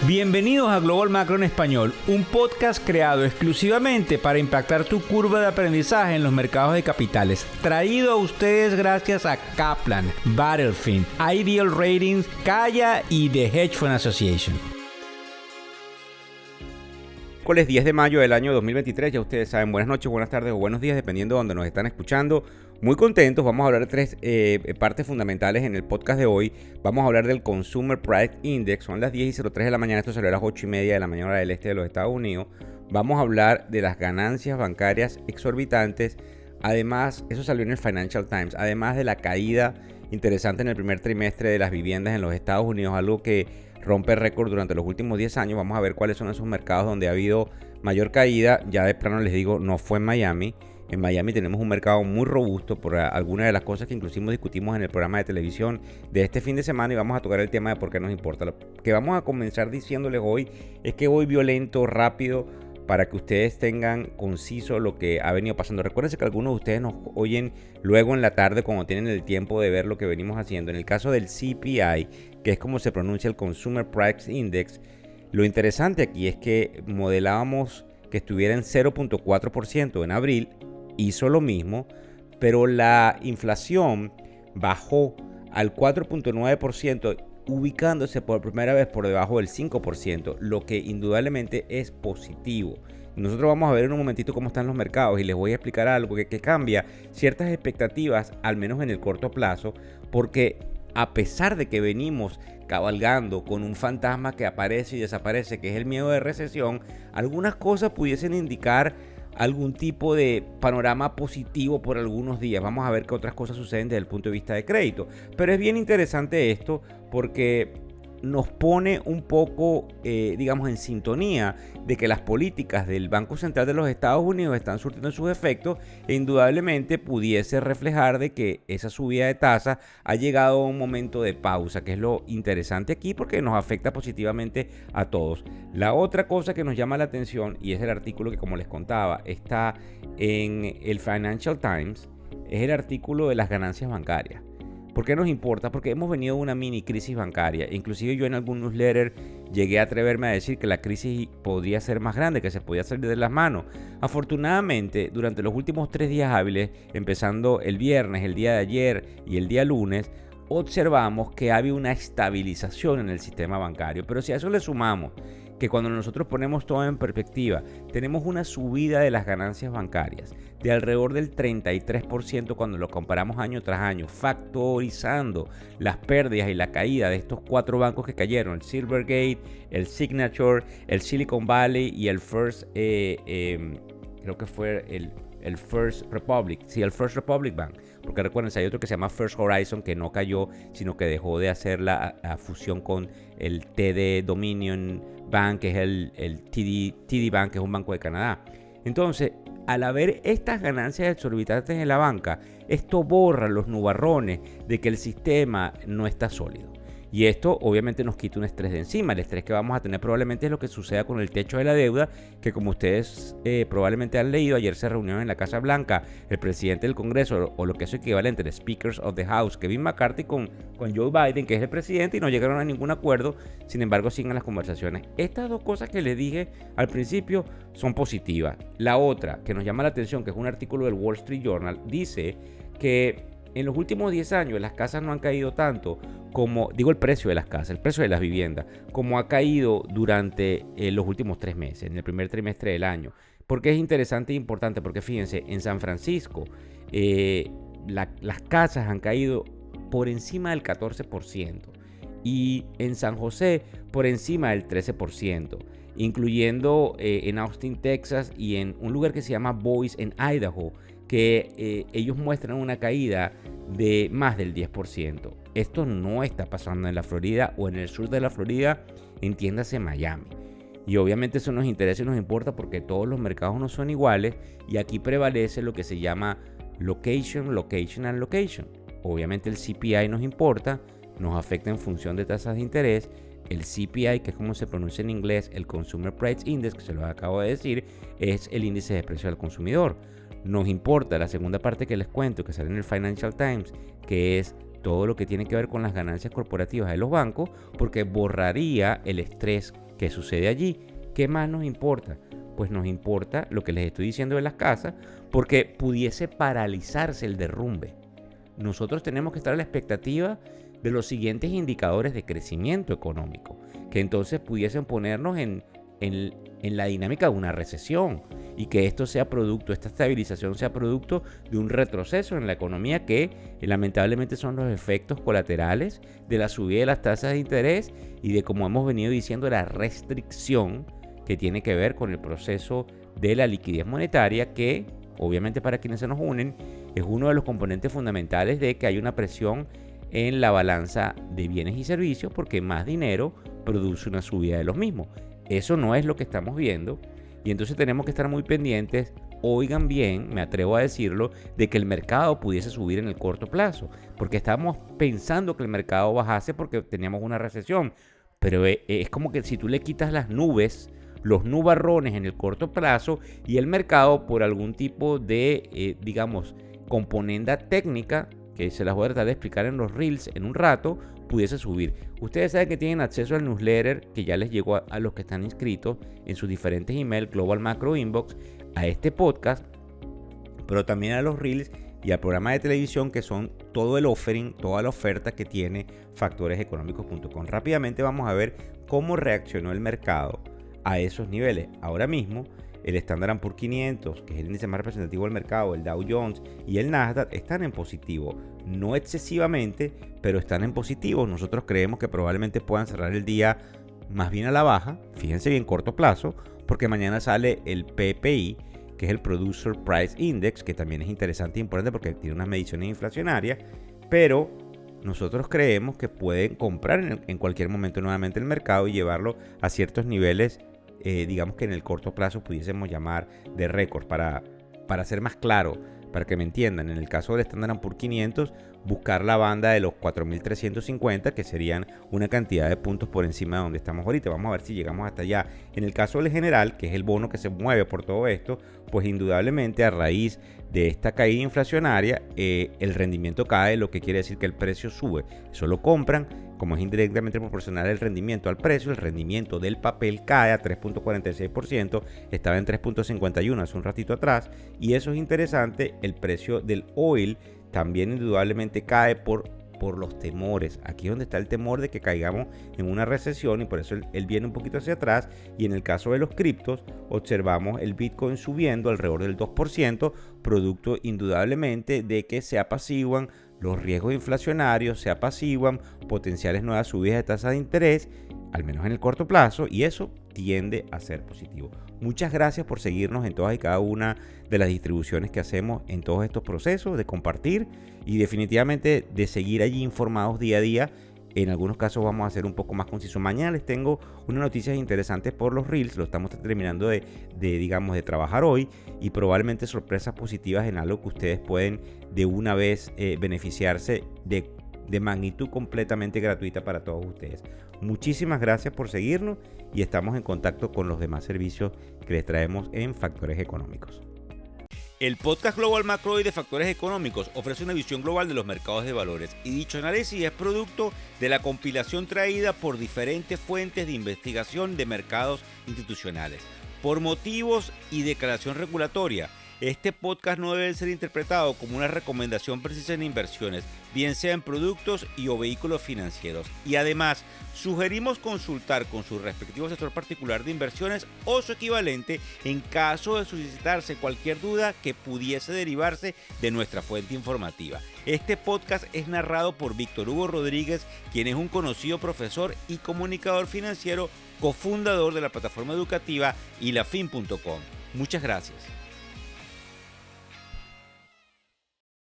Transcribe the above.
Bienvenidos a Global Macro en Español, un podcast creado exclusivamente para impactar tu curva de aprendizaje en los mercados de capitales. Traído a ustedes gracias a Kaplan, Battlefield, Ideal Ratings, Kaya y The Hedge Fund Association. Miércoles 10 de mayo del año 2023, ya ustedes saben, buenas noches, buenas tardes o buenos días, dependiendo de donde nos están escuchando. Muy contentos, vamos a hablar de tres partes fundamentales en el podcast de hoy. Vamos a hablar del Consumer Price Index, son las 10:03 de la mañana, esto salió a las 8:30 de la mañana hora del este de los Estados Unidos. Vamos a hablar de las ganancias bancarias exorbitantes, además, eso salió en el Financial Times, además de la caída interesante en el primer trimestre de las viviendas en los Estados Unidos, algo que rompe récord durante los últimos 10 años. Vamos a ver cuáles son esos mercados donde ha habido mayor caída. Ya de plano les digo, no fue en Miami. En Miami tenemos un mercado muy robusto por algunas de las cosas que inclusive discutimos en el programa de televisión de este fin de semana, y vamos a tocar el tema de por qué nos importa. Lo que vamos a comenzar diciéndoles hoy es que voy violento, rápido, para que ustedes tengan conciso lo que ha venido pasando. Recuérdense que algunos de ustedes nos oyen luego en la tarde cuando tienen el tiempo de ver lo que venimos haciendo. En el caso del CPI, que es como se pronuncia el Consumer Price Index, lo interesante aquí es que modelábamos que estuviera en 0.4% en abril, hizo lo mismo, pero la inflación bajó al 4.9%, ubicándose por primera vez por debajo del 5%, lo que indudablemente es positivo. Nosotros vamos a ver en un momentito cómo están los mercados y les voy a explicar algo que cambia ciertas expectativas, al menos en el corto plazo, porque a pesar de que venimos cabalgando con un fantasma que aparece y desaparece, que es el miedo de recesión, algunas cosas pudiesen indicar algún tipo de panorama positivo por algunos días. Vamos a ver qué otras cosas suceden desde el punto de vista de crédito. Pero es bien interesante esto porque nos pone un poco, digamos, en sintonía de que las políticas del Banco Central de los Estados Unidos están surtiendo sus efectos, e indudablemente pudiese reflejar de que esa subida de tasa ha llegado a un momento de pausa, que es lo interesante aquí porque nos afecta positivamente a todos. La otra cosa que nos llama la atención, y es el artículo que, como les contaba, está en el Financial Times, es el artículo de las ganancias bancarias. ¿Por qué nos importa? Porque hemos venido de una mini crisis bancaria. Inclusive yo en algún newsletter llegué a atreverme a decir que la crisis podría ser más grande, que se podía salir de las manos. Afortunadamente, durante los últimos 3 días hábiles, empezando el viernes, el día de ayer y el día lunes, observamos que había una estabilización en el sistema bancario. Pero si a eso le sumamos que cuando nosotros ponemos todo en perspectiva, tenemos una subida de las ganancias bancarias de alrededor del 33% cuando lo comparamos año tras año, factorizando las pérdidas y la caída de estos 4 bancos que cayeron: el Silvergate, el Signature, el Silicon Valley y el First, creo que fue el First Republic, sí, el First Republic Bank, porque recuerden, hay otro que se llama First Horizon que no cayó, sino que dejó de hacer la fusión con el TD Dominion Bank, que es el TD Bank, que es un banco de Canadá. Entonces, al haber estas ganancias exorbitantes en la banca, esto borra los nubarrones de que el sistema no está sólido. Y esto obviamente nos quita un estrés de encima. El estrés que vamos a tener probablemente es lo que suceda con el techo de la deuda, que como ustedes probablemente han leído, ayer se reunieron en la Casa Blanca el presidente del Congreso, o lo que es equivalente, el Speakers of the House, Kevin McCarthy, con Joe Biden, que es el presidente, y no llegaron a ningún acuerdo. Sin embargo, siguen las conversaciones. Estas dos cosas que les dije al principio son positivas. La otra que nos llama la atención, que es un artículo del Wall Street Journal, dice que en los últimos 10 años las casas no han caído tanto como, digo, el precio de las casas, el precio de las viviendas, como ha caído durante los últimos 3 meses, en el primer trimestre del año. Porque es interesante e importante, porque fíjense, en San Francisco las casas han caído por encima del 14% y en San José por encima del 13%, incluyendo en Austin, Texas, y en un lugar que se llama Boise, en Idaho, que ellos muestran una caída de más del 10%. Esto no está pasando en la Florida o en el sur de la Florida, entiéndase Miami. Y obviamente eso nos interesa y nos importa porque todos los mercados no son iguales, y aquí prevalece lo que se llama location, location and location. Obviamente el CPI nos importa, nos afecta en función de tasas de interés. El CPI, que es como se pronuncia en inglés, el Consumer Price Index, que se lo acabo de decir, es el índice de precio del consumidor. Nos importa la segunda parte que les cuento, que sale en el Financial Times, que es todo lo que tiene que ver con las ganancias corporativas de los bancos, porque borraría el estrés ¿Qué sucede allí? ¿Qué más nos importa? Pues nos importa lo que les estoy diciendo de las casas, porque pudiese paralizarse el derrumbe. Nosotros tenemos que estar a la expectativa de los siguientes indicadores de crecimiento económico, que entonces pudiesen ponernos en la dinámica de una recesión, y que esto sea producto, esta estabilización sea producto de un retroceso en la economía que lamentablemente son los efectos colaterales de la subida de las tasas de interés y de, como hemos venido diciendo, la restricción que tiene que ver con el proceso de la liquidez monetaria, que obviamente para quienes se nos unen es uno de los componentes fundamentales de que hay una presión en la balanza de bienes y servicios, porque más dinero produce una subida de los mismos. Eso no es lo que estamos viendo, y entonces tenemos que estar muy pendientes. Oigan bien, me atrevo a decirlo, de que el mercado pudiese subir en el corto plazo, porque estábamos pensando que el mercado bajase porque teníamos una recesión, pero es como que si tú le quitas las nubes, los nubarrones en el corto plazo, y el mercado, por algún tipo de, componenda técnica, que se las voy a tratar de explicar en los reels en un rato, pudiese subir. Ustedes saben que tienen acceso al newsletter que ya les llegó a los que están inscritos en sus diferentes emails, Global Macro Inbox, a este podcast, pero también a los reels y al programa de televisión, que son todo el offering, toda la oferta que tiene factoreseconómicos.com. Rápidamente vamos a ver cómo reaccionó el mercado a esos niveles. Ahora mismo el Standard & Poor's 500, que es el índice más representativo del mercado, el Dow Jones y el Nasdaq están en positivo. No excesivamente, pero están en positivo. Nosotros creemos que probablemente puedan cerrar el día más bien a la baja. Fíjense bien, corto plazo, porque mañana sale el PPI, que es el Producer Price Index, que también es interesante e importante porque tiene unas mediciones inflacionarias, pero nosotros creemos que pueden comprar en cualquier momento nuevamente el mercado y llevarlo a ciertos niveles, digamos que en el corto plazo pudiésemos llamar de récord. Para ser más claro, para que me entiendan, en el caso del Standard & Poor's 500, buscar la banda de los 4.350, que serían una cantidad de puntos por encima de donde estamos ahorita. Vamos a ver si llegamos hasta allá. En el caso del general, que es el bono que se mueve por todo esto, pues indudablemente a raíz de esta caída inflacionaria, el rendimiento cae, lo que quiere decir que el precio sube. Eso lo compran, como es indirectamente proporcional el rendimiento al precio, el rendimiento del papel cae a 3.46%, estaba en 3.51 hace un ratito atrás, y eso es interesante. El precio del oil también indudablemente cae por los temores. Aquí es donde está el temor de que caigamos en una recesión, y por eso él viene un poquito hacia atrás. Y en el caso de los criptos, observamos el Bitcoin subiendo alrededor del 2%, producto indudablemente de que se apaciguan los riesgos inflacionarios, se apaciguan potenciales nuevas subidas de tasas de interés, al menos en el corto plazo, y eso tiende a ser positivo. Muchas gracias por seguirnos en todas y cada una de las distribuciones que hacemos en todos estos procesos, de compartir y definitivamente de seguir allí informados día a día. En algunos casos vamos a hacer un poco más conciso. Mañana les tengo unas noticias interesantes por los Reels. Lo estamos terminando de trabajar hoy, y probablemente sorpresas positivas en algo que ustedes pueden de una vez beneficiarse de magnitud completamente gratuita para todos ustedes. Muchísimas gracias por seguirnos, y estamos en contacto con los demás servicios que les traemos en Factores Económicos. El podcast Global Macro de Factores Económicos ofrece una visión global de los mercados de valores, y dicho análisis es producto de la compilación traída por diferentes fuentes de investigación de mercados institucionales. Por motivos y declaración regulatoria, este podcast no debe ser interpretado como una recomendación precisa en inversiones, bien sea en productos y o vehículos financieros. Y además, sugerimos consultar con su respectivo sector particular de inversiones o su equivalente en caso de suscitarse cualquier duda que pudiese derivarse de nuestra fuente informativa. Este podcast es narrado por Víctor Hugo Rodríguez, quien es un conocido profesor y comunicador financiero, cofundador de la plataforma educativa ilafin.com. Muchas gracias.